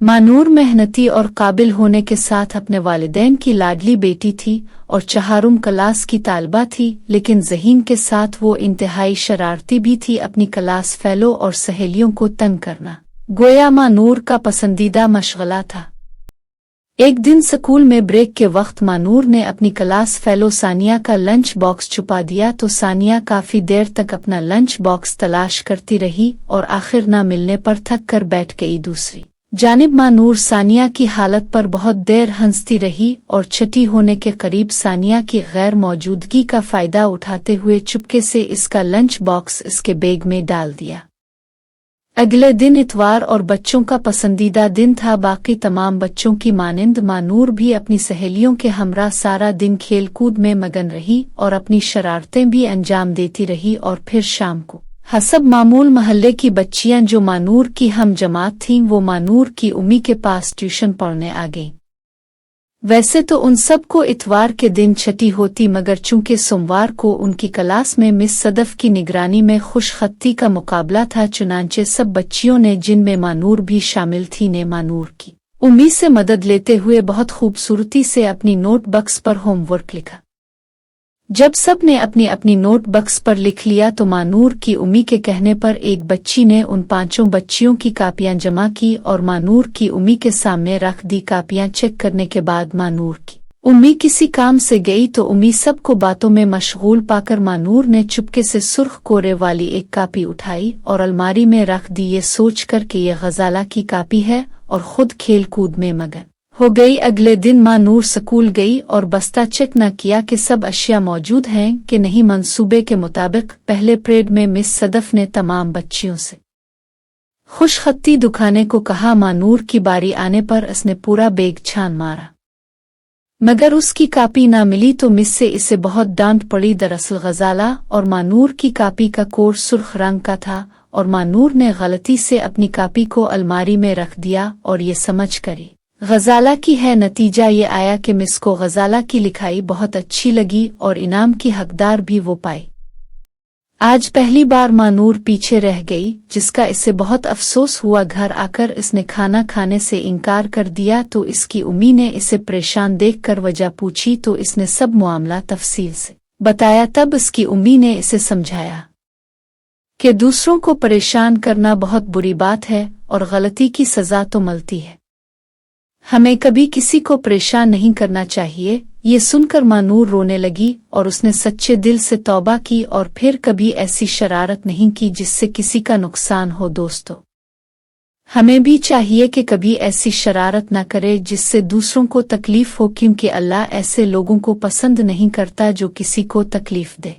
मानूर मेहनती और काबिल होने के साथ अपने वालिदैन की लाडली बेटी थी और चाहरुम क्लास की तालबा थी, लेकिन ज़हीन के साथ वो इंतहाई शरारती भी थी। अपनी क्लास फेलो और सहेलियों को तंग करना गोया मानूर का पसंदीदा मशगला था। एक दिन स्कूल में ब्रेक के वक्त मानूर ने अपनी क्लास फेलो सानिया का लंच बॉक्स छुपा दिया तो सानिया काफी देर तक अपना लंच बॉक्स तलाश करती रही और आखिर न मिलने पर थक कर बैठ गई। दूसरी जानिब मानूर सानिया की हालत पर बहुत देर हंसती रही और छठी होने के करीब सानिया की गैर मौजूदगी का फायदा उठाते हुए चुपके से इसका लंच बॉक्स इसके बैग में डाल दिया। अगले दिन इतवार और बच्चों का पसंदीदा दिन था। बाकी तमाम बच्चों की मानिंद मानूर भी अपनी सहेलियों के हमरा सारा दिन खेल कूद में मगन रही और अपनी शरारतें भी अंजाम देती रही। और फिर शाम को हसब मामूल महल्ले की बच्चियां जो मानूर की हम जमात थीं वो मानूर की उम्मी के पास ट्यूशन पढ़ने आ गईं। वैसे तो उन सब को इतवार के दिन छठी होती, मगर चूंकि सोमवार को उनकी क्लास में मिस सदफ की निगरानी में खुशखत्ती का मुकाबला था, चुनांचे सब बच्चियों ने, जिनमें मानूर भी शामिल थी, ने मानूर की उम्मी से मदद लेते हुए बहुत खूबसूरती से अपनी नोट बक्स पर होमवर्क लिखा। जब सब ने अपनी अपनी नोट बक्स पर लिख लिया तो मानूर की उम्मी के कहने पर एक बच्ची ने उन पांचों बच्चियों की कापियां जमा की और मानूर की उम्मी के सामने रख दी। कापियां चेक करने के बाद मानूर की उम्मी किसी काम से गई तो उम्मी सबको बातों में मशगूल पाकर मानूर ने चुपके से सुर्ख कोरे वाली एक कापी उठाई और अलमारी में रख दी, ये सोचकर कि ये गजाला की कापी है, और खुद खेल कूद में मगन हो गई। अगले दिन मानूर स्कूल गई और बस्ता चेक न किया कि सब अशिया मौजूद हैं कि नहीं। मंसूबे के मुताबिक पहले परेड में मिस सदफ ने तमाम बच्चियों से खुशखत्ती दिखाने को कहा। मानूर की बारी आने पर उसने पूरा बैग छान मारा, मगर उसकी कापी ना मिली तो मिस से इसे बहुत डांट पड़ी। दरअसल गजाला और मानूर की कापी का कोर सुर्ख रंग का था और मानूर ने गलती से अपनी कापी को अलमारी में रख दिया और ये समझ करी गजाला की है। नतीजा ये आया कि मिस को गजाला की लिखाई बहुत अच्छी लगी और इनाम की हकदार भी वो पाई। आज पहली बार मानूर पीछे रह गई, जिसका इसे बहुत अफसोस हुआ। घर आकर इसने खाना खाने से इनकार कर दिया तो इसकी उम्मी ने इसे परेशान देखकर वजह पूछी तो इसने सब मामला तफसील से बताया। तब इसकी उम्मी ने इसे समझाया कि दूसरों को परेशान करना बहुत बुरी बात है और गलती की सजा तो मिलती है, हमें कभी किसी को परेशान नहीं करना चाहिए। ये सुनकर मानूर रोने लगी और उसने सच्चे दिल से तौबा की और फिर कभी ऐसी शरारत नहीं की जिससे किसी का नुकसान हो। दोस्तों, हमें भी चाहिए कि कभी ऐसी शरारत न करे जिससे दूसरों को तकलीफ हो, क्योंकि अल्लाह ऐसे लोगों को पसंद नहीं करता जो किसी को तकलीफ दे।